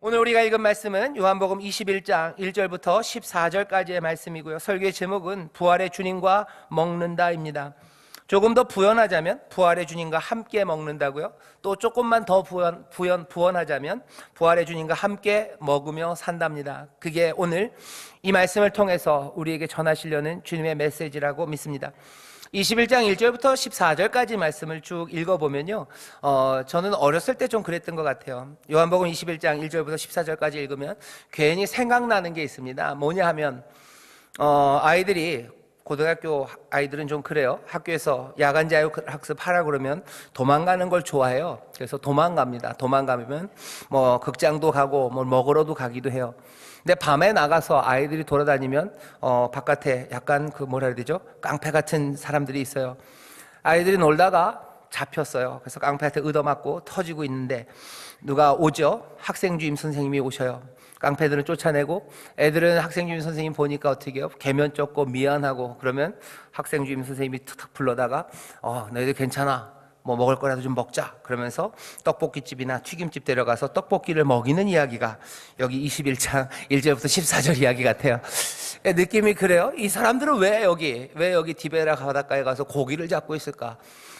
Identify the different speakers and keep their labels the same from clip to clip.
Speaker 1: 오늘 우리가 읽은 말씀은 요한복음 21장 1절부터 14절까지의 말씀이고요. 설교의 제목은 부활의 주님과 먹는다입니다. 조금 더 부연하자면 부활의 주님과 함께 먹는다고요. 또 조금만 더 부연하자면 부활의 주님과 함께 먹으며 산답니다. 그게 오늘 이 말씀을 통해서 우리에게 전하시려는 주님의 메시지라고 믿습니다. 21장 1절부터 14절까지 말씀을 쭉 읽어보면요, 저는 어렸을 때 좀 그랬던 것 같아요. 요한복음 21장 1절부터 14절까지 읽으면 괜히 생각나는 게 있습니다. 뭐냐 하면 아이들이, 고등학교 아이들은 좀 그래요. 학교에서 야간 자율학습 하라 그러면 도망가는 걸 좋아해요. 그래서 도망갑니다. 도망가면 뭐 극장도 가고 뭐 먹으러도 가기도 해요. 근데 밤에 나가서 아이들이 돌아다니면 바깥에 약간 그 뭐라 해야 되죠? 깡패 같은 사람들이 있어요. 아이들이 놀다가 잡혔어요. 그래서 깡패한테 얻어맞고 터지고 있는데 누가 오죠? 학생주임 선생님이 오셔요. 깡패들은 쫓아내고 애들은 학생주임 선생님 보니까 어떻게 해요? 개면 쫓고 미안하고 그러면 학생주임 선생님이 툭툭 불러다가 너희들 괜찮아, 뭐 먹을 거라도 좀 먹자 그러면서 떡볶이집이나 튀김집 데려가서 떡볶이를 먹이는 이야기가 여기 21장 1절부터 14절 이야기 같아요. 느낌이 그래요. 이 사람들은 왜 여기 디베라 바닷가에 가서 고기를 잡고 있을까?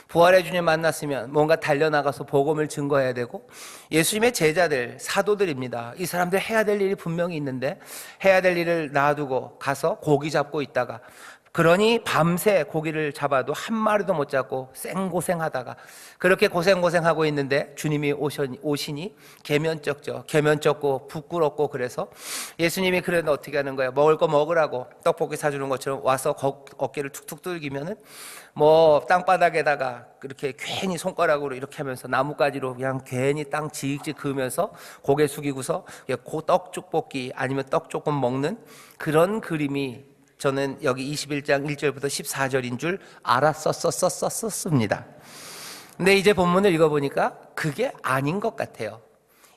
Speaker 1: 부활의 주님 만났으면 뭔가 달려나가서 복음을 증거해야 되고, 예수님의 제자들, 사도들입니다. 이 사람들 해야 될 일이 분명히 있는데 해야 될 일을 놔두고 가서 고기 잡고 있다가, 그러니 밤새 고기를 잡아도 한 마리도 못 잡고 생고생하다가, 그렇게 고생하고 있는데 주님이 오시니 개면쩍죠. 개면쩍고 부끄럽고, 그래서 예수님이 그래도 어떻게 하는 거예요? 먹을 거 먹으라고 떡볶이 사주는 것처럼 와서 어깨를 툭툭 뚫기면은 뭐 땅바닥에다가 그렇게 괜히 손가락으로 이렇게 하면서 나뭇가지로 그냥 괜히 땅 지익지 그으면서 고개 숙이고서 떡죽볶이 아니면 떡 조금 먹는 그런 그림이 저는 여기 21장 1절부터 14절인 줄 알았었습니다. 근데 이제 본문을 읽어보니까 그게 아닌 것 같아요.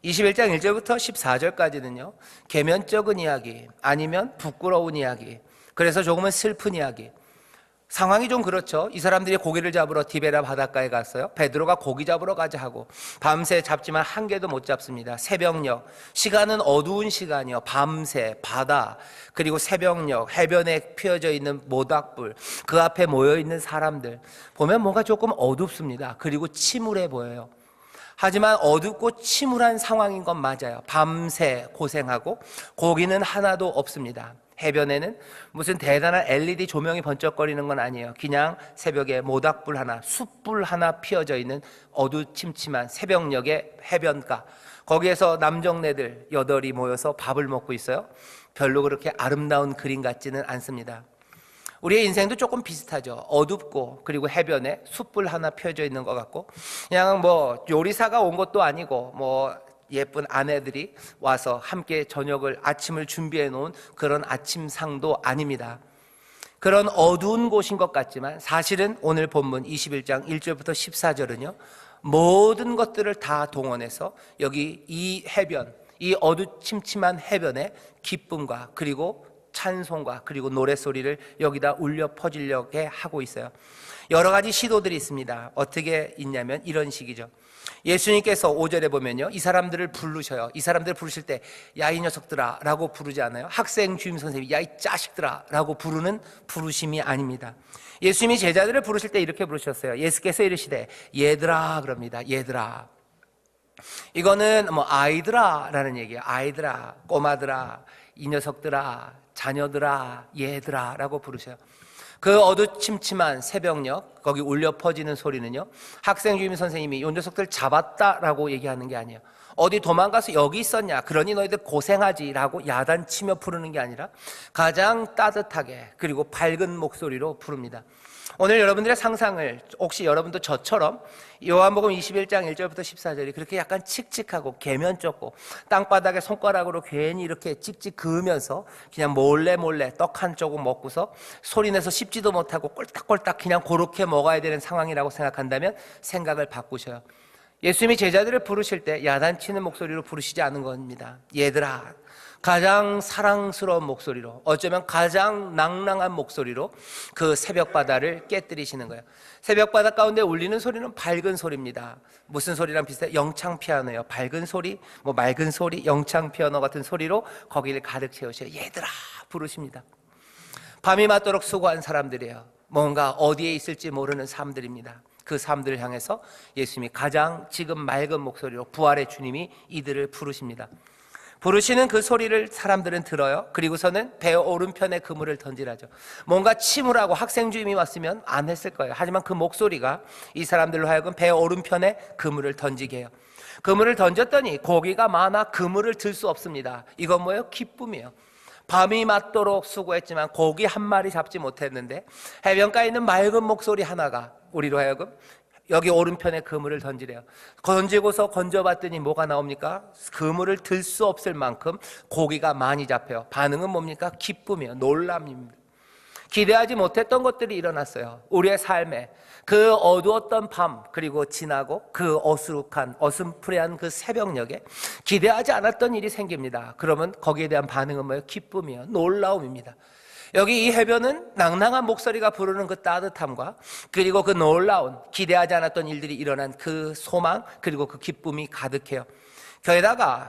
Speaker 1: 21장 1절부터 14절까지는요, 개면적인 이야기 아니면 부끄러운 이야기, 그래서 조금은 슬픈 이야기. 상황이 좀 그렇죠. 이 사람들이 고기를 잡으러 디베라 바닷가에 갔어요. 베드로가 고기 잡으러 가자 하고 밤새 잡지만 한 개도 못 잡습니다. 새벽녘, 시간은 어두운 시간이요. 밤새 바다, 그리고 새벽녘 해변에 피어져 있는 모닥불, 그 앞에 모여있는 사람들 보면 뭔가 조금 어둡습니다. 그리고 침울해 보여요. 하지만 어둡고 침울한 상황인 건 맞아요. 밤새 고생하고 고기는 하나도 없습니다. 해변에는 무슨 대단한 LED 조명이 번쩍거리는 건 아니에요. 그냥 새벽에 모닥불 하나, 숯불 하나 피어져 있는 어두침침한 새벽녘의 해변가, 거기에서 남정네들 8이 모여서 밥을 먹고 있어요. 별로 그렇게 아름다운 그림 같지는 않습니다. 우리의 인생도 조금 비슷하죠. 어둡고 그리고 해변에 숯불 하나 펴져 있는 것 같고, 그냥 뭐 요리사가 온 것도 아니고 뭐 예쁜 아내들이 와서 함께 아침을 준비해 놓은 그런 아침상도 아닙니다. 그런 어두운 곳인 것 같지만 사실은 오늘 본문 21장 1절부터 14절은요, 모든 것들을 다 동원해서 여기 이 해변, 이 어두침침한 해변에 기쁨과 그리고 찬송과 그리고 노랫소리를 여기다 울려 퍼지려게 하고 있어요. 여러 가지 시도들이 있습니다. 어떻게 있냐면 이런 식이죠. 예수님께서 5절에 보면요, 이 사람들을 부르셔요. 이 사람들을 부르실 때 야 이 녀석들아 라고 부르지 않아요. 학생 주임 선생님이 야 이 자식들아 라고 부르는 부르심이 아닙니다. 예수님이 제자들을 부르실 때 이렇게 부르셨어요. 예수께서 이르시되 얘들아 그럽니다. 얘들아. 이거는 뭐 아이들아 라는 얘기예요. 아이들아, 꼬마들아, 이 녀석들아, 자녀들아, 얘들아 라고 부르셔요. 그 어두침침한 새벽녘 거기 울려 퍼지는 소리는요, 학생 주임 선생님이 이 녀석들 잡았다라고 얘기하는 게 아니에요. 어디 도망가서 여기 있었냐, 그러니 너희들 고생하지 라고 야단치며 부르는 게 아니라 가장 따뜻하게 그리고 밝은 목소리로 부릅니다. 오늘 여러분들의 상상을, 혹시 여러분도 저처럼 요한복음 21장 1절부터 14절이 그렇게 약간 칙칙하고 개면쩍고 땅바닥에 손가락으로 괜히 이렇게 찍찍 그으면서 그냥 몰래 떡 한 조각 먹고서 소리내서 씹지도 못하고 꼴딱꼴딱 그냥 그렇게 먹어야 되는 상황이라고 생각한다면 생각을 바꾸셔요. 예수님이 제자들을 부르실 때 야단치는 목소리로 부르시지 않은 겁니다. 얘들아, 가장 사랑스러운 목소리로, 어쩌면 가장 낭랑한 목소리로 그 새벽 바다를 깨뜨리시는 거예요. 새벽 바다 가운데 울리는 소리는 밝은 소리입니다. 무슨 소리랑 비슷해요? 영창 피아노예요. 밝은 소리, 맑은 소리, 영창 피아노 같은 소리로 거기를 가득 채우셔요. 얘들아 부르십니다. 밤이 맞도록 수고한 사람들이에요. 뭔가 어디에 있을지 모르는 사람들입니다. 그 사람들을 향해서 예수님이 가장 지금 맑은 목소리로, 부활의 주님이 이들을 부르십니다. 부르시는 그 소리를 사람들은 들어요. 그리고서는 배 오른편에 그물을 던지라죠. 뭔가 침울하고 학생 주임이 왔으면 안 했을 거예요. 하지만 그 목소리가 이 사람들로 하여금 배 오른편에 그물을 던지게 해요. 그물을 던졌더니 고기가 많아 그물을 들 수 없습니다. 이건 뭐예요? 기쁨이에요. 밤이 맞도록 수고했지만 고기 한 마리 잡지 못했는데 해변가에 있는 맑은 목소리 하나가 우리로 하여금 여기 오른편에 그물을 던지래요. 던지고서 건져봤더니 뭐가 나옵니까? 그물을 들 수 없을 만큼 고기가 많이 잡혀요. 반응은 뭡니까? 기쁨이에요. 놀람입니다. 기대하지 못했던 것들이 일어났어요. 우리의 삶에 그 어두웠던 밤, 그리고 지나고 그 어수룩한 어슴푸레한 그 새벽녘에 기대하지 않았던 일이 생깁니다. 그러면 거기에 대한 반응은 뭐예요? 기쁨이에요. 놀라움입니다. 여기 이 해변은 낭낭한 목소리가 부르는 그 따뜻함과 그리고 그 놀라운 기대하지 않았던 일들이 일어난 그 소망, 그리고 그 기쁨이 가득해요.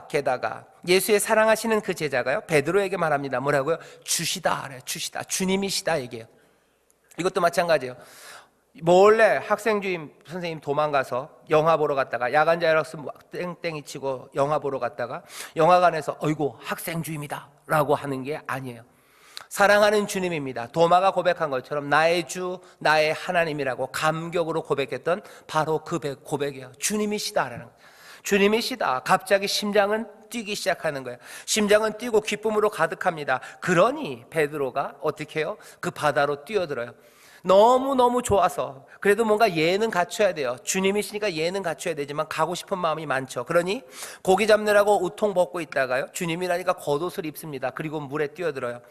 Speaker 1: 게다가 예수의 사랑하시는 그 제자가요, 베드로에게 말합니다. 뭐라고요? 주시다, 주시다, 주님이시다 얘기해요. 이것도 마찬가지예요. 몰래 학생주임 선생님 도망가서 영화 보러 갔다가 야간 자율학습 땡땡이 치고 영화 보러 갔다가 영화관에서 어이구 학생주임이다 라고 하는 게 아니에요. 사랑하는 주님입니다. 도마가 고백한 것처럼 나의 주, 나의 하나님이라고 감격으로 고백했던 바로 그 고백이에요. 주님이시다라는 거예요. 주님이시다. 갑자기 심장은 뛰기 시작하는 거예요. 심장은 뛰고 기쁨으로 가득합니다. 그러니 베드로가 어떻게 해요? 그 바다로 뛰어들어요. 너무너무 좋아서 그래도 뭔가 예는 갖춰야 돼요. 주님이시니까 예는 갖춰야 되지만 가고 싶은 마음이 많죠. 그러니 고기 잡느라고 우통 벗고 있다가요, 주님이라니까 겉옷을 입습니다. 그리고 물에 뛰어들어요.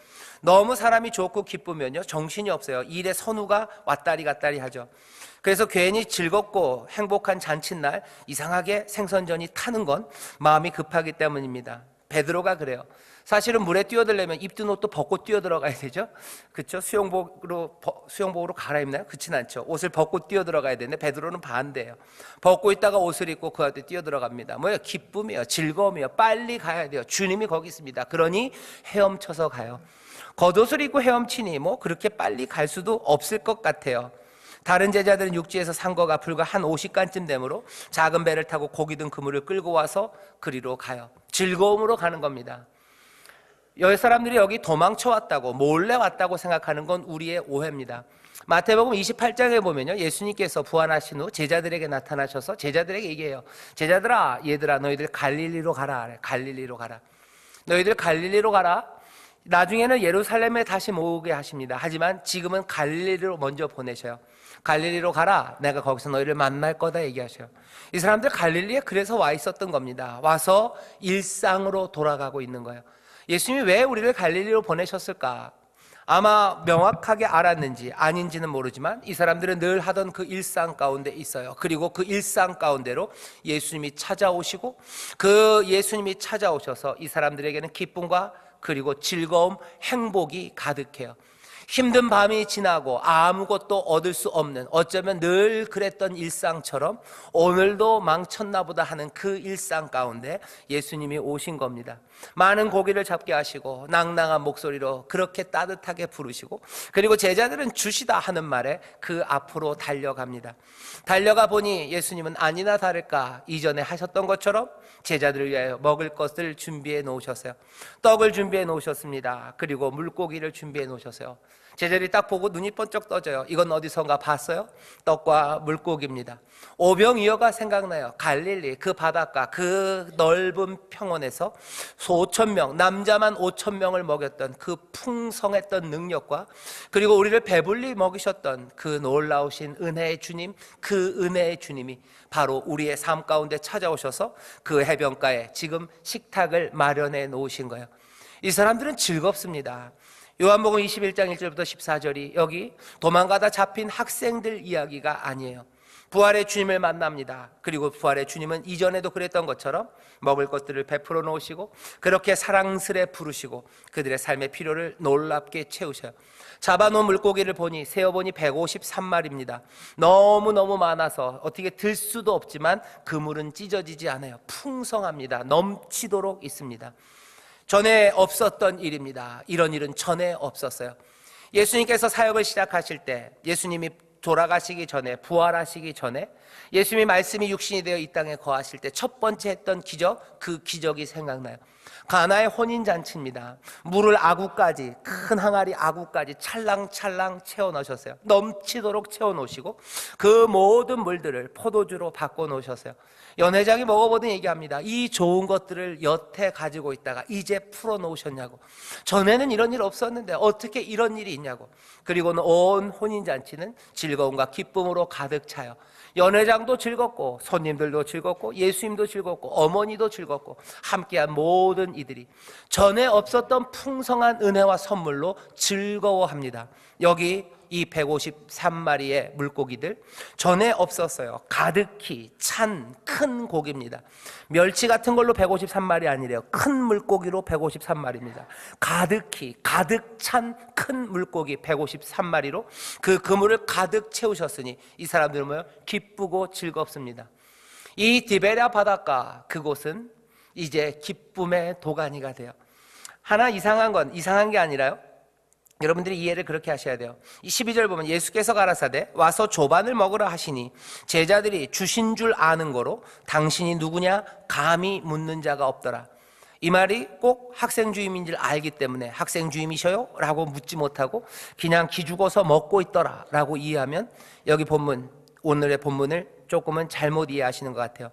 Speaker 1: 너무 사람이 좋고 기쁘면요 정신이 없어요. 일에 선우가 왔다리 갔다리 하죠. 그래서 괜히 즐겁고 행복한 잔칫날 이상하게 생선전이 타는 건 마음이 급하기 때문입니다. 베드로가 그래요. 사실은 물에 뛰어들려면 입던 옷도 벗고 뛰어들어가야 되죠. 그렇죠? 수영복으로 갈아입나요? 그렇진 않죠. 옷을 벗고 뛰어들어가야 되는데 베드로는 반대예요. 벗고 있다가 옷을 입고 그 앞에 뛰어들어갑니다. 뭐예요? 기쁨이에요. 즐거움이에요. 빨리 가야 돼요. 주님이 거기 있습니다. 그러니 헤엄쳐서 가요. 겉옷을 입고 헤엄치니 그렇게 빨리 갈 수도 없을 것 같아요. 다른 제자들은 육지에서 산 거가 불과 한 50간쯤 되므로 작은 배를 타고 고기 든 그물을 끌고 와서 그리로 가요. 즐거움으로 가는 겁니다. 여기 사람들이 여기 도망쳐 왔다고, 몰래 왔다고 생각하는 건 우리의 오해입니다. 마태복음 28장에 보면요, 예수님께서 부활하신 후 제자들에게 나타나셔서 제자들에게 얘기해요. 제자들아, 얘들아, 너희들 갈릴리로 가라. 갈릴리로 가라. 너희들 갈릴리로 가라. 나중에는 예루살렘에 다시 모으게 하십니다. 하지만 지금은 갈릴리로 먼저 보내셔요. 갈릴리로 가라. 내가 거기서 너희를 만날 거다 얘기하셔요. 이 사람들 갈릴리에 그래서 와 있었던 겁니다. 와서 일상으로 돌아가고 있는 거예요. 예수님이 왜 우리를 갈릴리로 보내셨을까? 아마 명확하게 알았는지 아닌지는 모르지만 이 사람들은 늘 하던 그 일상 가운데 있어요. 그리고 그 일상 가운데로 예수님이 찾아오시고 그 예수님이 찾아오셔서 이 사람들에게는 기쁨과 그리고 즐거움, 행복이 가득해요. 힘든 밤이 지나고 아무것도 얻을 수 없는, 어쩌면 늘 그랬던 일상처럼 오늘도 망쳤나 보다 하는 그 일상 가운데 예수님이 오신 겁니다. 많은 고기를 잡게 하시고 낭낭한 목소리로 그렇게 따뜻하게 부르시고, 그리고 제자들은 주시다 하는 말에 그 앞으로 달려갑니다. 달려가 보니 예수님은 아니나 다를까 이전에 하셨던 것처럼 제자들을 위하여 먹을 것을 준비해 놓으셨어요. 떡을 준비해 놓으셨습니다. 그리고 물고기를 준비해 놓으셨어요. 제자들이 딱 보고 눈이 번쩍 떠져요. 이건 어디선가 봤어요? 떡과 물고기입니다. 오병이어가 생각나요. 갈릴리 그 바닷가 그 넓은 평원에서 소 5,000명, 남자만 5,000명을 먹였던 그 풍성했던 능력과 그리고 우리를 배불리 먹이셨던 그 놀라우신 은혜의 주님, 그 은혜의 주님이 바로 우리의 삶 가운데 찾아오셔서 그 해변가에 지금 식탁을 마련해 놓으신 거예요. 이 사람들은 즐겁습니다. 요한복음 21장 1절부터 14절이 여기 도망가다 잡힌 학생들 이야기가 아니에요. 부활의 주님을 만납니다. 그리고 부활의 주님은 이전에도 그랬던 것처럼 먹을 것들을 베풀어 놓으시고 그렇게 사랑스레 부르시고 그들의 삶의 필요를 놀랍게 채우셔요. 잡아놓은 물고기를 보니 세어보니 153마리입니다. 너무너무 많아서 어떻게 들 수도 없지만 그물은 찢어지지 않아요. 풍성합니다. 넘치도록 있습니다. 전에 없었던 일입니다. 이런 일은 전에 없었어요. 예수님께서 사역을 시작하실 때, 예수님이 돌아가시기 전에, 부활하시기 전에, 예수님의 말씀이 육신이 되어 이 땅에 거하실 때 첫 번째 했던 기적, 그 기적이 생각나요. 가나의 혼인잔치입니다. 물을 아구까지, 큰 항아리 아구까지 찰랑찰랑 채워 넣으셨어요. 넘치도록 채워 놓으시고 그 모든 물들을 포도주로 바꿔 놓으셨어요. 연회장이 먹어보던 얘기합니다. 이 좋은 것들을 여태 가지고 있다가 이제 풀어 놓으셨냐고. 전에는 이런 일 없었는데 어떻게 이런 일이 있냐고. 그리고는 온 혼인잔치는 즐거움과 기쁨으로 가득 차요. 연회장도 즐겁고 손님들도 즐겁고 예수님도 즐겁고 어머니도 즐겁고 함께한 모든 이들이 전에 없었던 풍성한 은혜와 선물로 즐거워합니다. 여기 이 153마리의 물고기들 전에 없었어요. 가득히 찬 큰 고기입니다. 멸치 같은 걸로 153마리 아니래요. 큰 물고기로 153마리입니다. 가득히 가득 찬 큰 물고기 153마리로 그 그물을 가득 채우셨으니 이 사람들은 뭐요? 기쁘고 즐겁습니다. 이 디베랴 바닷가 그곳은 이제 기쁨의 도가니가 돼요. 하나 이상한 게 아니라요, 여러분들이 이해를 그렇게 하셔야 돼요. 이 12절 보면 예수께서 가라사대 와서 조반을 먹으라 하시니 제자들이 주신 줄 아는 거로 당신이 누구냐 감히 묻는 자가 없더라. 이 말이 꼭 학생주임인 줄 알기 때문에 학생주임이셔요? 라고 묻지 못하고 그냥 기죽어서 먹고 있더라 라고 이해하면 여기 본문, 오늘의 본문을 조금은 잘못 이해하시는 것 같아요.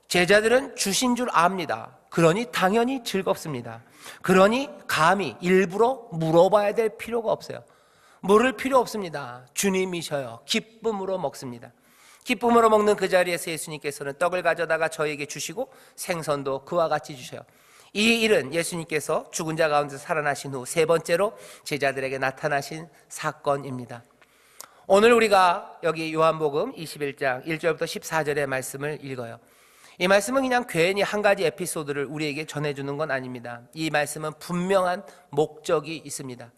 Speaker 1: 제자들은 주신 줄 압니다. 그러니 당연히 즐겁습니다. 그러니 감히 일부러 물어봐야 될 필요가 없어요. 물을 필요 없습니다. 주님이셔요. 기쁨으로 먹습니다. 기쁨으로 먹는 그 자리에서 예수님께서는 떡을 가져다가 저에게 주시고 생선도 그와 같이 주셔요. 이 일은 예수님께서 죽은 자 가운데서 살아나신 후 세 번째로 제자들에게 나타나신 사건입니다. 오늘 우리가 여기 요한복음 21장 1절부터 14절의 말씀을 읽어요. 이 말씀은 그냥 괜히 한 가지 에피소드를 우리에게 전해주는 건 아닙니다. 이 말씀은 분명한 목적이 있습니다.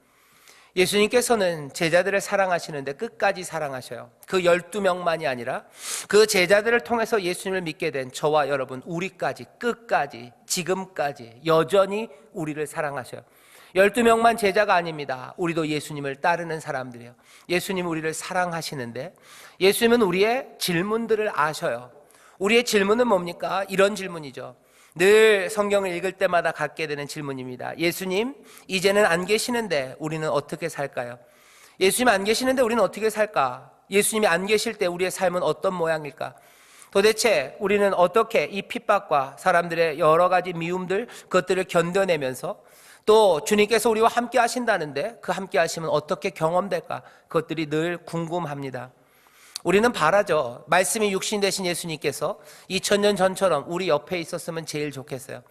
Speaker 1: 예수님께서는 제자들을 사랑하시는데 끝까지 사랑하셔요. 그 12명만이 아니라 그 제자들을 통해서 예수님을 믿게 된 저와 여러분, 우리까지 끝까지 지금까지 여전히 우리를 사랑하셔요. 12명만 제자가 아닙니다. 우리도 예수님을 따르는 사람들이에요. 예수님 우리를 사랑하시는데 예수님은 우리의 질문들을 아셔요. 우리의 질문은 뭡니까? 이런 질문이죠. 늘 성경을 읽을 때마다 갖게 되는 질문입니다. 예수님, 이제는 안 계시는데 우리는 어떻게 살까요? 예수님 안 계시는데 우리는 어떻게 살까? 예수님이 안 계실 때 우리의 삶은 어떤 모양일까? 도대체 우리는 어떻게 이 핍박과 사람들의 여러 가지 미움들, 그것들을 견뎌내면서 또 주님께서 우리와 함께 하신다는데 그 함께 하심은 어떻게 경험될까? 그것들이 늘 궁금합니다. 우리는 바라죠. 말씀이 육신 되신 예수님께서 2000년 전처럼 우리 옆에 있었으면 제일 좋겠어요.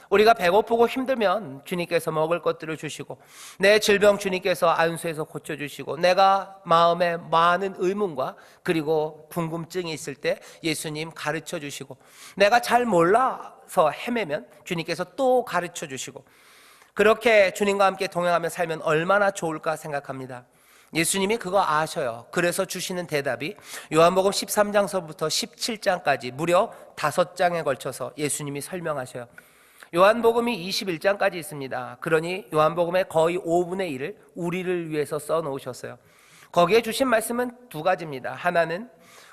Speaker 1: 우리가 배고프고 힘들면 주님께서 먹을 것들을 주시고 내 질병 주님께서 안수해서 고쳐주시고 내가 마음에 많은 의문과 그리고 궁금증이 있을 때 예수님 가르쳐 주시고 내가 잘 몰라서 헤매면 주님께서 또 가르쳐 주시고 그렇게 주님과 함께 동행하며 살면 얼마나 좋을까 생각합니다. 예수님이 그거 아셔요. 그래서 주시는 대답이 요한복음 13장서부터 17장까지 무려 5장에 걸쳐서 예수님이 설명하셔요. 요한복음이 21장까지 있습니다. 그러니 요한복음의 거의 5분의 1을 우리를 위해서 써놓으셨어요. 거기에 주신 말씀은 두 가지입니다. 하나는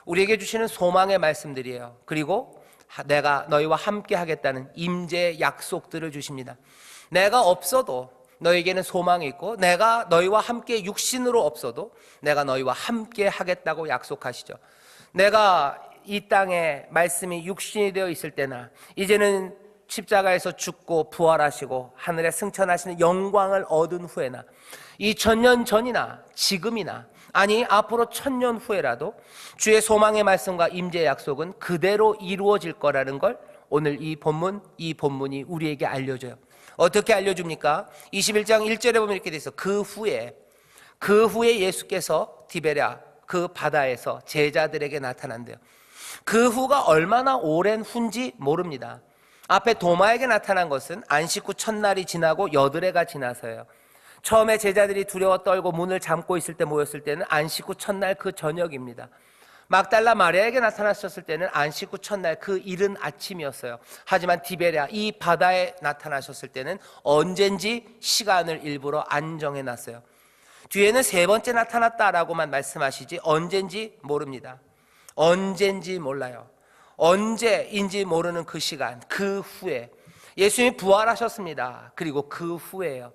Speaker 1: 우리에게 주시는 소망의 말씀들이에요. 그리고 내가 너희와 함께 하겠다는 임재의 약속들을 주십니다. 내가 없어도 너에게는 소망이 있고 내가 너희와 함께 육신으로 없어도 내가 너희와 함께 하겠다고 약속하시죠. 내가 이 땅에 말씀이 육신이 되어 있을 때나 이제는 십자가에서 죽고 부활하시고 하늘에 승천하시는 영광을 얻은 후에나 2000년 전이나 지금이나 아니 앞으로 1000년 후에라도 주의 소망의 말씀과 임재의 약속은 그대로 이루어질 거라는 걸 오늘 이 본문이 우리에게 알려줘요. 어떻게 알려줍니까? 21장 1절에 보면 이렇게 돼 있어. 그 후에 예수께서 디베랴 그 바다에서 제자들에게 나타난대요. 그 후가 얼마나 오랜 후인지 모릅니다. 앞에 도마에게 나타난 것은 안식 후 첫날이 지나고 여드레가 지나서요. 처음에 제자들이 두려워 떨고 문을 잠고 있을 때 모였을 때는 안식 후 첫날 그 저녁입니다. 막달라 마리아에게 나타나셨을 때는 안식 후 첫날 그 이른 아침이었어요. 하지만 디베랴 이 바다에 나타나셨을 때는 언젠지 시간을 일부러 안 정해놨어요. 뒤에는 세 번째 나타났다라고만 말씀하시지 언젠지 모릅니다. 언젠지 몰라요. 언제인지 모르는 그 시간, 그 후에 예수님이 부활하셨습니다. 그리고 그 후에요.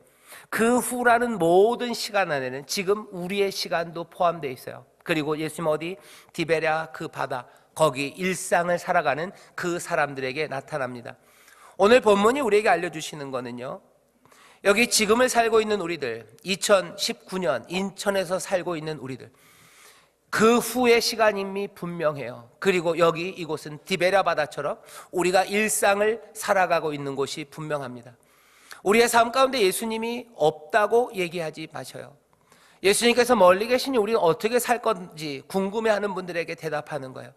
Speaker 1: 그 후라는 모든 시간 안에는 지금 우리의 시간도 포함되어 있어요. 그리고 예수님 어디? 디베랴 그 바다, 거기 일상을 살아가는 그 사람들에게 나타납니다. 오늘 본문이 우리에게 알려주시는 거는요, 여기 지금을 살고 있는 우리들, 2019년 인천에서 살고 있는 우리들, 그 후의 시간임이 분명해요. 그리고 여기 이곳은 디베랴 바다처럼 우리가 일상을 살아가고 있는 곳이 분명합니다. 우리의 삶 가운데 예수님이 없다고 얘기하지 마셔요. 예수님께서 멀리 계시니 우리는 어떻게 살 건지 궁금해하는 분들에게 대답하는 거예요.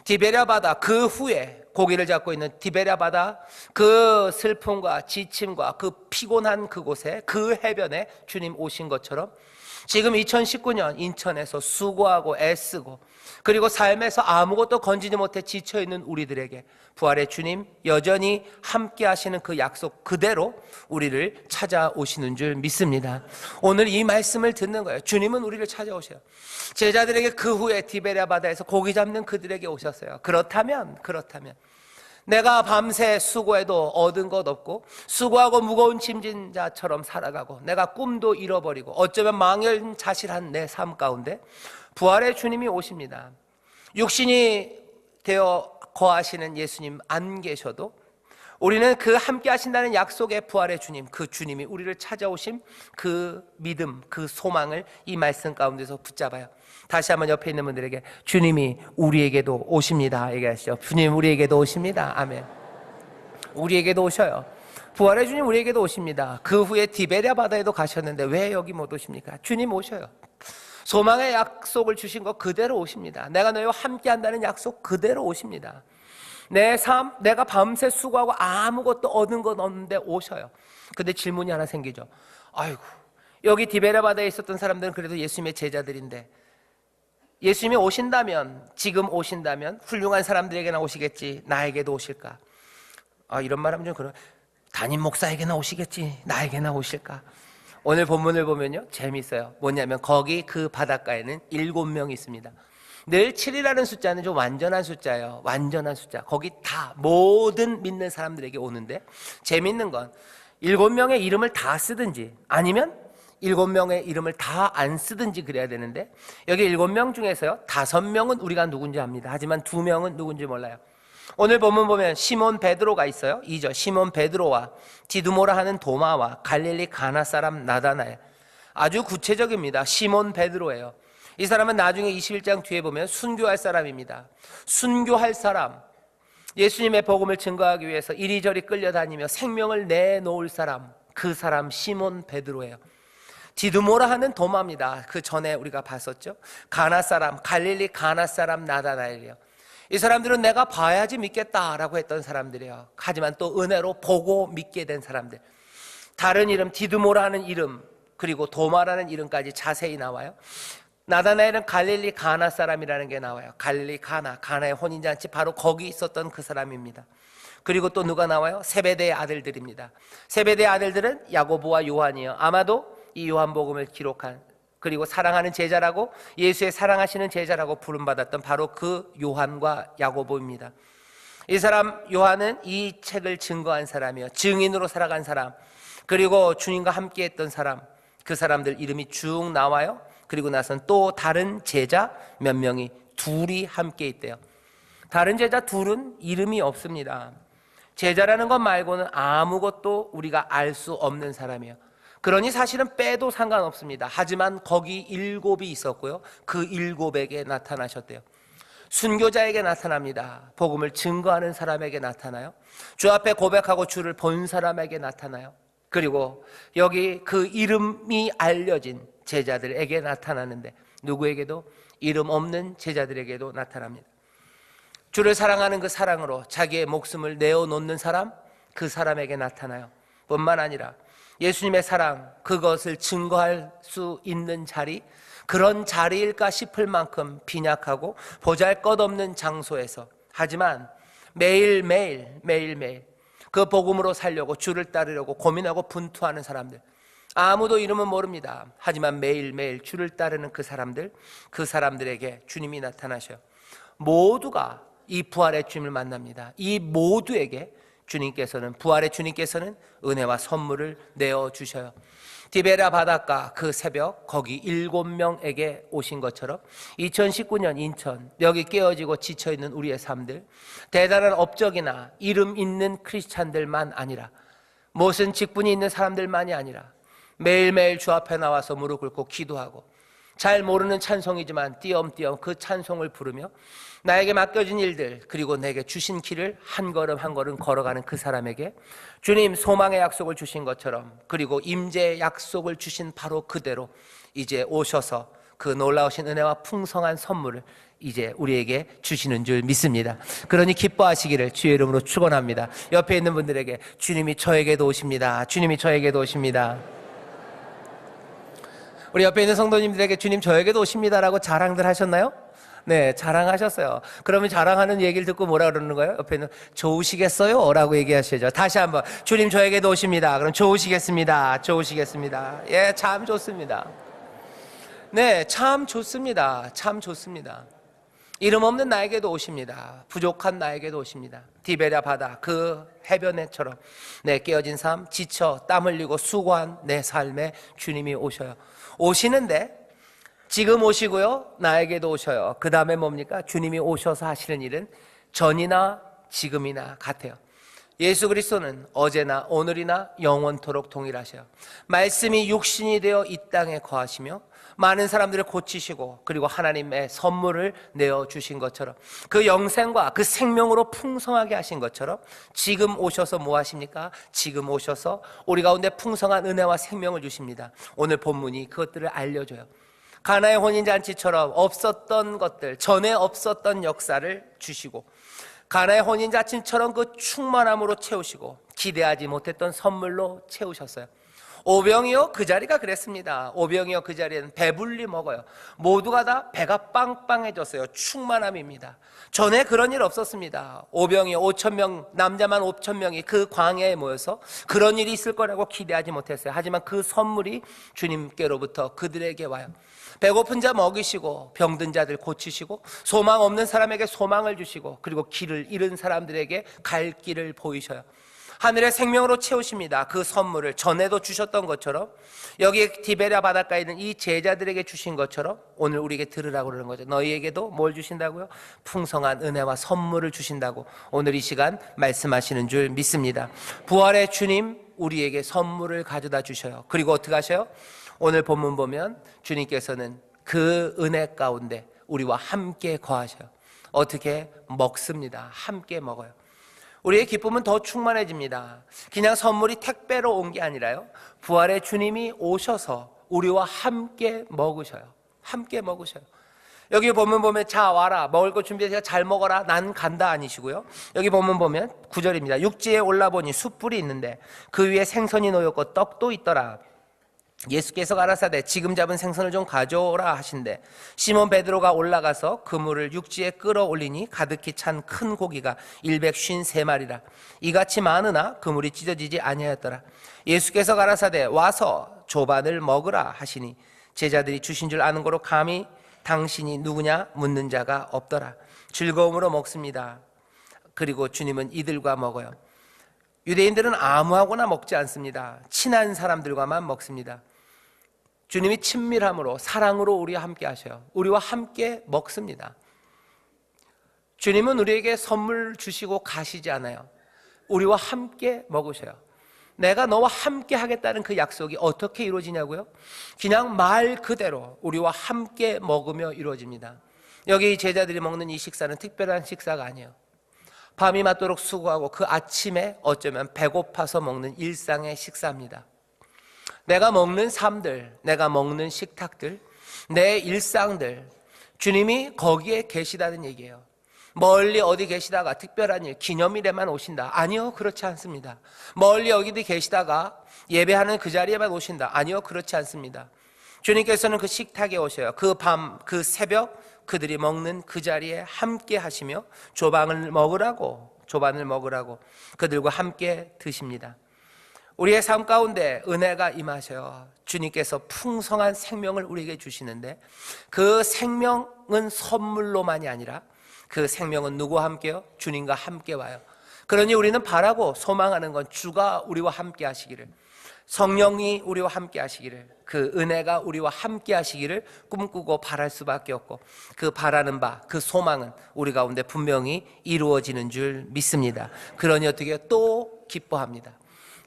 Speaker 1: 디베랴 바다 그 후에 고기를 잡고 있는 디베랴 바다 그 슬픔과 지침과 그 피곤한 그곳에 그 해변에 주님 오신 것처럼 지금 2019년 인천에서 수고하고 애쓰고 그리고 삶에서 아무것도 건지지 못해 지쳐있는 우리들에게 부활의 주님 여전히 함께 하시는 그 약속 그대로 우리를 찾아오시는 줄 믿습니다. 오늘 이 말씀을 듣는 거예요. 주님은 우리를 찾아오셔요. 제자들에게 그 후에 디베랴 바다에서 고기 잡는 그들에게 오셨어요. 그렇다면 내가 밤새 수고해도 얻은 것 없고 수고하고 무거운 짐진 자처럼 살아가고 내가 꿈도 잃어버리고 어쩌면 망연자실한 내 삶 가운데 부활의 주님이 오십니다. 육신이 되어 거하시는 예수님 안 계셔도 우리는 그 함께 하신다는 약속의 부활의 주님, 그 주님이 우리를 찾아오심, 그 믿음, 그 소망을 이 말씀 가운데서 붙잡아요. 다시 한번 옆에 있는 분들에게 주님이 우리에게도 오십니다 얘기하시죠. 주님 우리에게도 오십니다. 아멘. 우리에게도 오셔요. 부활의 주님 우리에게도 오십니다. 그 후에 디베랴 바다에도 가셨는데 왜 여기 못 오십니까? 주님 오셔요. 소망의 약속을 주신 거 그대로 오십니다. 내가 너희와 함께 한다는 약속 그대로 오십니다. 내 삶, 내가 밤새 수고하고 아무것도 얻은 건 없는데 오셔요. 근데 질문이 하나 생기죠. 아이고, 여기 디베랴 바다에 있었던 사람들은 그래도 예수님의 제자들인데 예수님이 오신다면, 지금 오신다면 훌륭한 사람들에게나 오시겠지 나에게도 오실까? 이런 말하면 좀 그런, 담임 목사에게나 오시겠지 나에게나 오실까? 오늘 본문을 보면요 재미있어요. 뭐냐면 거기 그 바닷가에는 7명이 있습니다. 늘 7이라는 숫자는 좀 완전한 숫자예요. 완전한 숫자. 거기 다 모든 믿는 사람들에게 오는데 재미있는 건 7명의 이름을 다 쓰든지 아니면 7명의 이름을 다 안 쓰든지 그래야 되는데 여기 7명 중에서요 5명은 우리가 누군지 압니다. 하지만 2명은 누군지 몰라요. 오늘 본문 보면 시몬 베드로가 있어요. 2절 시몬 베드로와 디두모라 하는 도마와 갈릴리 가나 사람 나다나엘. 아주 구체적입니다. 시몬 베드로예요. 이 사람은 나중에 21장 뒤에 보면 순교할 사람입니다. 순교할 사람, 예수님의 복음을 증거하기 위해서 이리저리 끌려다니며 생명을 내놓을 사람, 그 사람 시몬 베드로예요. 디두모라 하는 도마입니다. 그 전에 우리가 봤었죠. 가나 사람, 갈릴리 가나 사람 나다나엘이요. 이 사람들은 내가 봐야지 믿겠다라고 했던 사람들이에요. 하지만 또 은혜로 보고 믿게 된 사람들. 다른 이름 디두모라 하는 이름 그리고 도마라는 이름까지 자세히 나와요. 나다나엘은 갈릴리 가나 사람이라는 게 나와요. 갈릴리 가나의 혼인잔치 바로 거기 있었던 그 사람입니다. 그리고 또 누가 나와요? 세베대의 아들들입니다. 세베대의 아들들은 야고보와 요한이에요. 아마도 이 요한복음을 기록한 그리고 사랑하는 제자라고 예수의 사랑하시는 제자라고 부름받았던 바로 그 요한과 야고보입니다. 이 사람 요한은 이 책을 증거한 사람이에요. 증인으로 살아간 사람 그리고 주님과 함께 했던 사람 그 사람들 이름이 쭉 나와요. 그리고 나선 또 다른 제자 몇 명이 둘이 함께 있대요. 다른 제자 둘은 이름이 없습니다. 제자라는 것 말고는 아무것도 우리가 알 수 없는 사람이에요. 그러니 사실은 빼도 상관없습니다. 하지만 거기 7이 있었고요. 그 7에게 나타나셨대요. 순교자에게 나타납니다. 복음을 증거하는 사람에게 나타나요. 주 앞에 고백하고 주를 본 사람에게 나타나요. 그리고 여기 그 이름이 알려진 제자들에게 나타나는데 누구에게도 이름 없는 제자들에게도 나타납니다. 주를 사랑하는 그 사랑으로 자기의 목숨을 내어놓는 사람, 그 사람에게 나타나요. 뿐만 아니라 예수님의 사랑, 그것을 증거할 수 있는 자리, 그런 자리일까 싶을 만큼 빈약하고 보잘것없는 장소에서, 하지만 매일매일 그 복음으로 살려고 주를 따르려고 고민하고 분투하는 사람들, 아무도 이름은 모릅니다. 하지만 매일매일 주를 따르는 그 사람들에게 주님이 나타나셔요. 모두가 이 부활의 주님을 만납니다. 이 모두에게 부활의 주님께서는 은혜와 선물을 내어주셔요. 디베랴 바닷가 그 새벽, 거기 7명에게 오신 것처럼 2019년 인천, 여기 깨어지고 지쳐있는 우리의 삶들, 대단한 업적이나 이름 있는 크리스찬들만 아니라, 무슨 직분이 있는 사람들만이 아니라 매일매일 주 앞에 나와서 무릎 꿇고 기도하고, 잘 모르는 찬송이지만 띄엄띄엄 그 찬송을 부르며 나에게 맡겨진 일들, 그리고 내게 주신 길을 한 걸음 한 걸음 걸어가는 그 사람에게 주님 소망의 약속을 주신 것처럼, 그리고 임재의 약속을 주신 바로 그대로 이제 오셔서 그 놀라우신 은혜와 풍성한 선물을 이제 우리에게 주시는 줄 믿습니다. 그러니 기뻐하시기를 주의 이름으로 축원합니다. 옆에 있는 분들에게 주님이 저에게도 오십니다. 주님이 저에게도 오십니다. 우리 옆에 있는 성도님들에게 주님 저에게도 오십니다라고 자랑들 하셨나요? 네, 자랑하셨어요. 그러면 자랑하는 얘기를 듣고 뭐라 그러는 거예요? 옆에 있는 좋으시겠어요? 라고 얘기하시죠. 다시 한번 주님 저에게도 오십니다. 그럼 좋으시겠습니다. 좋으시겠습니다. 예, 참 좋습니다. 네, 참 좋습니다. 참 좋습니다. 이름 없는 나에게도 오십니다. 부족한 나에게도 오십니다. 디베랴 바다 그 해변에처럼 내 깨어진 삶, 지쳐 땀 흘리고 수고한 내 삶에 주님이 오셔요. 오시는데 지금 오시고요, 나에게도 오셔요. 그 다음에 뭡니까? 주님이 오셔서 하시는 일은 전이나 지금이나 같아요. 예수 그리스도는 어제나 오늘이나 영원토록 동일하셔요. 말씀이 육신이 되어 이 땅에 거하시며 많은 사람들을 고치시고, 그리고 하나님의 선물을 내어주신 것처럼, 그 영생과 그 생명으로 풍성하게 하신 것처럼 지금 오셔서 뭐 하십니까? 지금 오셔서 우리 가운데 풍성한 은혜와 생명을 주십니다. 오늘 본문이 그것들을 알려줘요. 가나의 혼인잔치처럼 없었던 것들, 전에 없었던 역사를 주시고, 가나의 혼인잔치처럼 그 충만함으로 채우시고, 기대하지 못했던 선물로 채우셨어요. 오병이어 그 자리가 그랬습니다. 오병이어 그 자리에는 배불리 먹어요. 모두가 다 배가 빵빵해졌어요. 충만함입니다. 전에 그런 일 없었습니다. 오병이어 5,000명, 남자만 5,000명이 그 광야에 모여서 그런 일이 있을 거라고 기대하지 못했어요. 하지만 그 선물이 주님께로부터 그들에게 와요. 배고픈 자 먹이시고, 병든 자들 고치시고, 소망 없는 사람에게 소망을 주시고, 그리고 길을 잃은 사람들에게 갈 길을 보이셔요. 하늘의 생명으로 채우십니다. 그 선물을 전에도 주셨던 것처럼, 여기 디베랴 바닷가에 있는 이 제자들에게 주신 것처럼 오늘 우리에게 들으라고 그러는 거죠. 너희에게도 뭘 주신다고요? 풍성한 은혜와 선물을 주신다고 오늘 이 시간 말씀하시는 줄 믿습니다. 부활의 주님 우리에게 선물을 가져다 주셔요. 그리고 어떻게 하셔요? 오늘 본문 보면 주님께서는 그 은혜 가운데 우리와 함께 거하셔요. 어떻게? 먹습니다. 함께 먹어요. 우리의 기쁨은 더 충만해집니다. 그냥 선물이 택배로 온 게 아니라요, 부활의 주님이 오셔서 우리와 함께 먹으셔요. 함께 먹으셔요. 여기 본문 보면 자 와라, 먹을 거 준비해서 잘 먹어라, 난 간다 아니시고요. 여기 본문 보면 9절입니다. 육지에 올라보니 숯불이 있는데 그 위에 생선이 놓였고 떡도 있더라. 예수께서 가라사대 지금 잡은 생선을 좀 가져오라 하신대, 시몬 베드로가 올라가서 그물을 육지에 끌어올리니 가득히 찬 큰 고기가 153마리라. 이같이 많으나 그물이 찢어지지 아니하였더라. 예수께서 가라사대 와서 조반을 먹으라 하시니 제자들이 주신 줄 아는 거로 감히 당신이 누구냐 묻는 자가 없더라. 즐거움으로 먹습니다. 그리고 주님은 이들과 먹어요. 유대인들은 아무하고나 먹지 않습니다. 친한 사람들과만 먹습니다. 주님이 친밀함으로, 사랑으로 우리와 함께 하셔요. 우리와 함께 먹습니다. 주님은 우리에게 선물 주시고 가시지 않아요. 우리와 함께 먹으셔요. 내가 너와 함께 하겠다는 그 약속이 어떻게 이루어지냐고요? 그냥 말 그대로 우리와 함께 먹으며 이루어집니다. 여기 제자들이 먹는 이 식사는 특별한 식사가 아니에요. 밤이 맞도록 수고하고 그 아침에 어쩌면 배고파서 먹는 일상의 식사입니다. 내가 먹는 삶들, 내가 먹는 식탁들, 내 일상들, 주님이 거기에 계시다는 얘기예요. 멀리 어디 계시다가 특별한 일, 기념일에만 오신다. 아니요, 그렇지 않습니다. 멀리 어디 계시다가 예배하는 그 자리에만 오신다. 아니요, 그렇지 않습니다. 주님께서는 그 식탁에 오셔요. 그 밤, 그 새벽 그들이 먹는 그 자리에 함께 하시며 조반을 먹으라고 그들과 함께 드십니다. 우리의 삶 가운데 은혜가 임하셔요. 주님께서 풍성한 생명을 우리에게 주시는데 그 생명은 선물로만이 아니라 그 생명은 누구와 함께요? 주님과 함께 와요. 그러니 우리는 바라고 소망하는 건 주가 우리와 함께 하시기를, 성령이 우리와 함께 하시기를, 그 은혜가 우리와 함께 하시기를 꿈꾸고 바랄 수밖에 없고, 그 바라는 바, 그 소망은 우리 가운데 분명히 이루어지는 줄 믿습니다. 그러니 어떻게 또 기뻐합니다.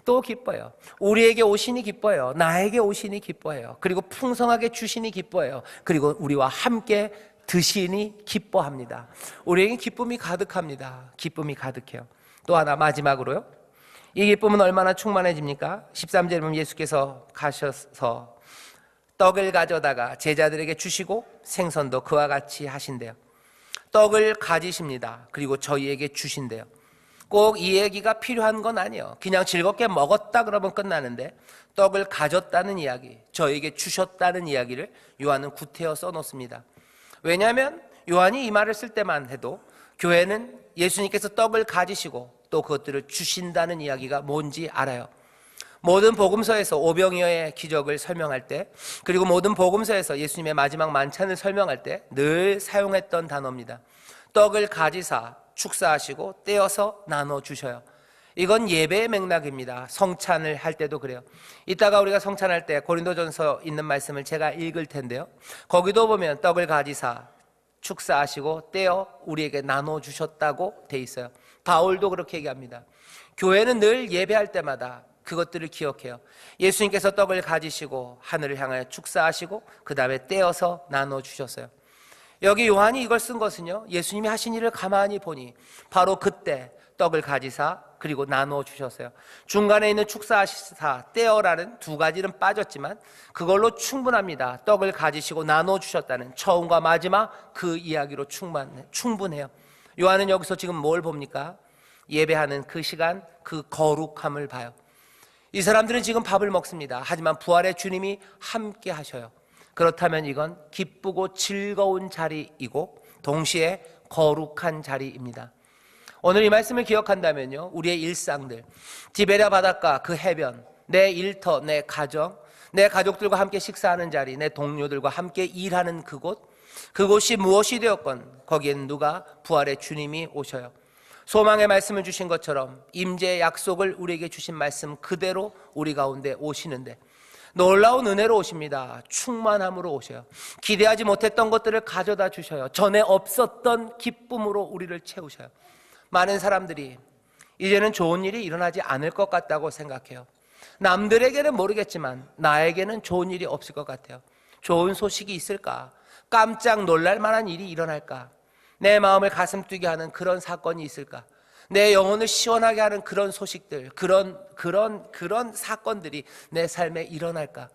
Speaker 1: 또 기뻐요. 우리에게 오시니 기뻐요. 나에게 오시니 기뻐요. 그리고 풍성하게 주시니 기뻐요. 그리고 우리와 함께 드시니 기뻐합니다. 우리에게 기쁨이 가득합니다. 기쁨이 가득해요. 또 하나 마지막으로요. 이 기쁨은 얼마나 충만해집니까? 13절에 보면 예수께서 가셔서 떡을 가져다가 제자들에게 주시고 생선도 그와 같이 하신대요. 떡을 가지십니다. 그리고 저희에게 주신대요. 꼭 이 얘기가 필요한 건 아니에요. 그냥 즐겁게 먹었다 그러면 끝나는데 떡을 가졌다는 이야기, 저에게 주셨다는 이야기를 요한은 구태여 써놓습니다. 왜냐하면 요한이 이 말을 쓸 때만 해도 교회는 예수님께서 떡을 가지시고 또 그것들을 주신다는 이야기가 뭔지 알아요. 모든 복음서에서 오병이어의 기적을 설명할 때, 그리고 모든 복음서에서 예수님의 마지막 만찬을 설명할 때 늘 사용했던 단어입니다. 떡을 가지사 축사하시고 떼어서 나눠주셔요. 이건 예배의 맥락입니다. 성찬을 할 때도 그래요. 이따가 우리가 성찬할 때 고린도전서 있는 말씀을 제가 읽을 텐데요, 거기도 보면 떡을 가지사 축사하시고 떼어 우리에게 나눠주셨다고 돼 있어요. 바울도 그렇게 얘기합니다. 교회는 늘 예배할 때마다 그것들을 기억해요. 예수님께서 떡을 가지시고 하늘을 향하여 축사하시고 그 다음에 떼어서 나눠주셨어요. 여기 요한이 이걸 쓴 것은요, 예수님이 하신 일을 가만히 보니 바로 그때 떡을 가지사 그리고 나눠주셨어요. 중간에 있는 축사하시사 떼어라는 두 가지는 빠졌지만 그걸로 충분합니다. 떡을 가지시고 나눠주셨다는 처음과 마지막 그 이야기로 충분해요. 요한은 여기서 지금 뭘 봅니까? 예배하는 그 시간, 그 거룩함을 봐요. 이 사람들은 지금 밥을 먹습니다. 하지만 부활의 주님이 함께 하셔요. 그렇다면 이건 기쁘고 즐거운 자리이고 동시에 거룩한 자리입니다. 오늘 이 말씀을 기억한다면요, 우리의 일상들, 디베랴 바닷가 그 해변, 내 일터, 내 가정, 내 가족들과 함께 식사하는 자리, 내 동료들과 함께 일하는 그곳이 무엇이 되었건 거기에는 누가? 부활의 주님이 오셔요. 소망의 말씀을 주신 것처럼 임재의 약속을 우리에게 주신 말씀 그대로 우리 가운데 오시는데 놀라운 은혜로 오십니다. 충만함으로 오셔요. 기대하지 못했던 것들을 가져다 주셔요. 전에 없었던 기쁨으로 우리를 채우셔요. 많은 사람들이 이제는 좋은 일이 일어나지 않을 것 같다고 생각해요. 남들에게는 모르겠지만 나에게는 좋은 일이 없을 것 같아요. 좋은 소식이 있을까? 깜짝 놀랄 만한 일이 일어날까? 내 마음을 가슴 뛰게 하는 그런 사건이 있을까? 내 영혼을 시원하게 하는 그런 소식들, 그런 사건들이 내 삶에 일어날까?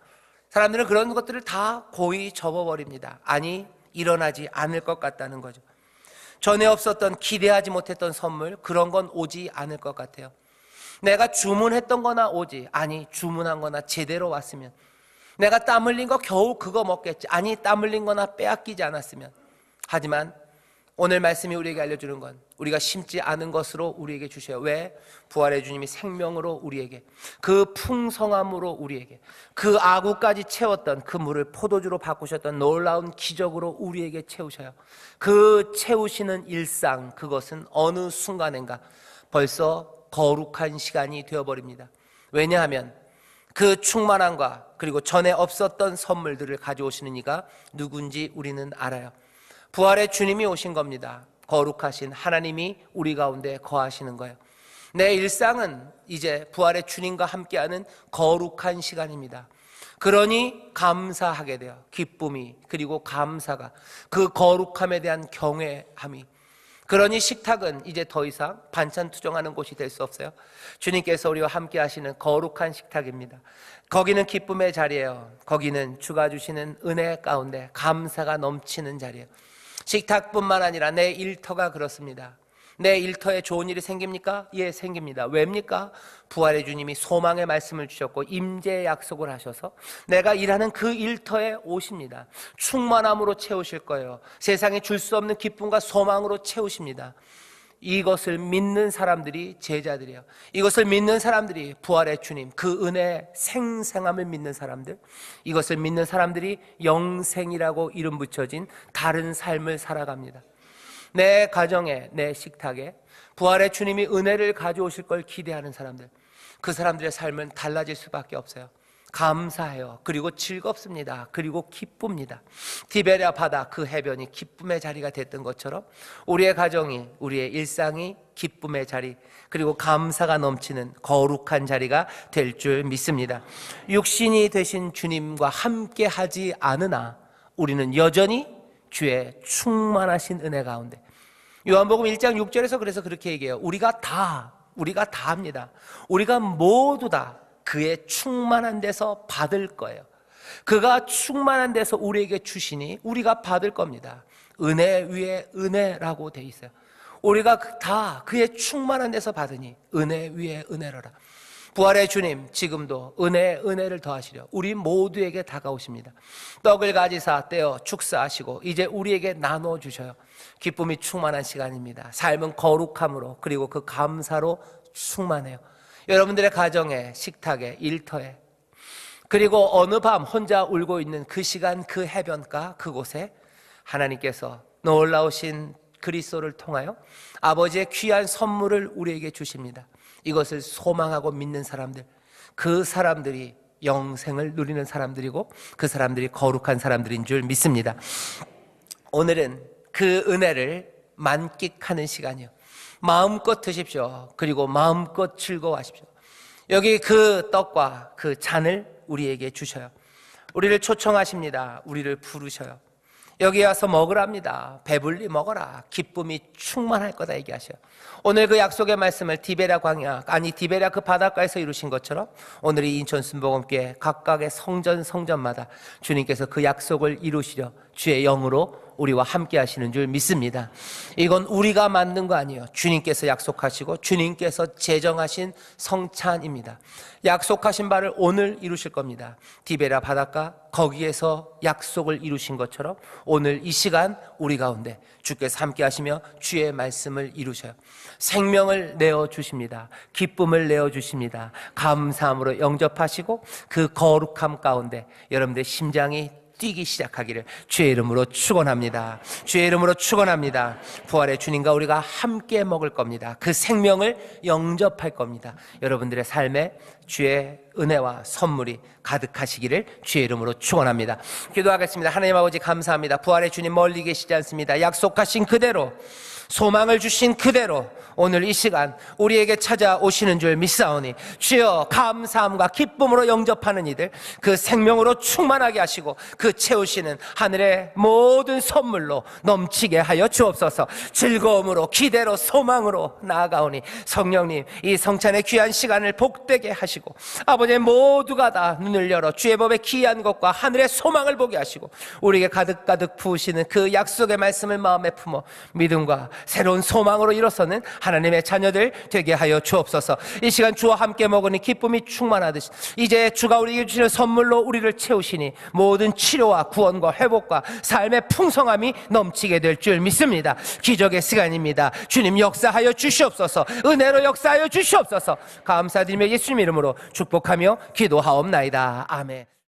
Speaker 1: 사람들은 그런 것들을 다 고이 접어버립니다. 아니, 일어나지 않을 것 같다는 거죠. 전에 없었던 기대하지 못했던 선물, 그런 건 오지 않을 것 같아요. 내가 주문했던 거나 오지, 아니 주문한 거나 제대로 왔으면, 내가 땀 흘린 거 겨우 그거 먹겠지, 아니 땀 흘린 거나 빼앗기지 않았으면. 하지만 오늘 말씀이 우리에게 알려주는 건 우리가 심지 않은 것으로 우리에게 주셔요. 왜? 부활의 주님이 생명으로 우리에게, 그 풍성함으로 우리에게, 그 아구까지 채웠던 그 물을 포도주로 바꾸셨던 놀라운 기적으로 우리에게 채우셔요. 그 채우시는 일상, 그것은 어느 순간인가 벌써 거룩한 시간이 되어버립니다. 왜냐하면 그 충만함과 그리고 전에 없었던 선물들을 가져오시는 이가 누군지 우리는 알아요. 부활의 주님이 오신 겁니다. 거룩하신 하나님이 우리 가운데 거하시는 거예요. 내 일상은 이제 부활의 주님과 함께하는 거룩한 시간입니다. 그러니 감사하게 돼요. 기쁨이, 그리고 감사가, 그 거룩함에 대한 경외함이. 그러니 식탁은 이제 더 이상 반찬 투정하는 곳이 될 수 없어요. 주님께서 우리와 함께 하시는 거룩한 식탁입니다. 거기는 기쁨의 자리예요. 거기는 주가 주시는 은혜 가운데 감사가 넘치는 자리예요. 식탁뿐만 아니라 내 일터가 그렇습니다. 내 일터에 좋은 일이 생깁니까? 예, 생깁니다. 왜입니까? 부활의 주님이 소망의 말씀을 주셨고 임재의 약속을 하셔서 내가 일하는 그 일터에 오십니다. 충만함으로 채우실 거예요. 세상에 줄 수 없는 기쁨과 소망으로 채우십니다. 이것을 믿는 사람들이 제자들이에요. 이것을 믿는 사람들이 부활의 주님, 그 은혜의 생생함을 믿는 사람들, 이것을 믿는 사람들이 영생이라고 이름 붙여진 다른 삶을 살아갑니다. 내 가정에, 내 식탁에 부활의 주님이 은혜를 가져오실 걸 기대하는 사람들, 그 사람들의 삶은 달라질 수밖에 없어요. 감사해요. 그리고 즐겁습니다. 그리고 기쁩니다. 디베랴 바다 그 해변이 기쁨의 자리가 됐던 것처럼 우리의 가정이, 우리의 일상이 기쁨의 자리, 그리고 감사가 넘치는 거룩한 자리가 될 줄 믿습니다. 육신이 되신 주님과 함께 하지 않으나 우리는 여전히 주의 충만하신 은혜 가운데, 요한복음 1장 6절에서 그래서 그렇게 얘기해요. 우리가 다 합니다. 우리가 모두 다 그의 충만한 데서 받을 거예요. 그가 충만한 데서 우리에게 주시니 우리가 받을 겁니다. 은혜 위에 은혜라고 돼 있어요. 우리가 다 그의 충만한 데서 받으니 은혜 위에 은혜로라. 부활의 주님 지금도 은혜를 더하시려 우리 모두에게 다가오십니다. 떡을 가지사 떼어 축사하시고 이제 우리에게 나눠주셔요. 기쁨이 충만한 시간입니다. 삶은 거룩함으로 그리고 그 감사로 충만해요. 여러분들의 가정에, 식탁에, 일터에, 그리고 어느 밤 혼자 울고 있는 그 시간, 그 해변가 그곳에 하나님께서 놀라우신 그리스도를 통하여 아버지의 귀한 선물을 우리에게 주십니다. 이것을 소망하고 믿는 사람들, 그 사람들이 영생을 누리는 사람들이고 그 사람들이 거룩한 사람들인 줄 믿습니다. 오늘은 그 은혜를 만끽하는 시간이요. 마음껏 드십시오. 그리고 마음껏 즐거워하십시오. 여기 그 떡과 그 잔을 우리에게 주셔요. 우리를 초청하십니다. 우리를 부르셔요. 여기 와서 먹으랍니다. 배불리 먹어라. 기쁨이 충만할 거다 얘기하셔요. 오늘 그 약속의 말씀을 디베랴 광야, 디베랴 그 바닷가에서 이루신 것처럼 오늘 이 인천 순복음교회 각각의 성전마다 주님께서 그 약속을 이루시려 주의 영으로 우리와 함께 하시는 줄 믿습니다. 이건 우리가 만든 거 아니에요. 주님께서 약속하시고 주님께서 제정하신 성찬입니다. 약속하신 바를 오늘 이루실 겁니다. 디베랴 바닷가 거기에서 약속을 이루신 것처럼 오늘 이 시간 우리 가운데 주께서 함께 하시며 주의 말씀을 이루셔요. 생명을 내어주십니다. 기쁨을 내어주십니다. 감사함으로 영접하시고 그 거룩함 가운데 여러분들의 심장이 뛰기 시작하기를 주의 이름으로 축원합니다. 주의 이름으로 축원합니다. 부활의 주님과 우리가 함께 먹을 겁니다. 그 생명을 영접할 겁니다. 여러분들의 삶에 주의 은혜와 선물이 가득하시기를 주의 이름으로 축원합니다. 기도하겠습니다. 하나님 아버지 감사합니다. 부활의 주님 멀리 계시지 않습니다. 약속하신 그대로, 소망을 주신 그대로 오늘 이 시간 우리에게 찾아오시는 줄 믿사오니 주여 감사함과 기쁨으로 영접하는 이들 그 생명으로 충만하게 하시고 그 채우시는 하늘의 모든 선물로 넘치게 하여 주옵소서. 즐거움으로 기대로 소망으로 나아가오니 성령님 이 성찬의 귀한 시간을 복되게 하시고 아버지 모두가 다 눈을 열어 주의 법의 귀한 것과 하늘의 소망을 보게 하시고 우리에게 가득가득 부으시는 그 약속의 말씀을 마음에 품어 믿음과 새로운 소망으로 일어서는 하나님의 자녀들 되게 하여 주옵소서. 이 시간 주와 함께 먹으니 기쁨이 충만하듯이 이제 주가 우리에게 주시는 선물로 우리를 채우시니 모든 치료와 구원과 회복과 삶의 풍성함이 넘치게 될 줄 믿습니다. 기적의 시간입니다. 주님 역사하여 주시옵소서. 은혜로 역사하여 주시옵소서. 감사드리며 예수님 이름으로 축복하며 기도하옵나이다. 아멘.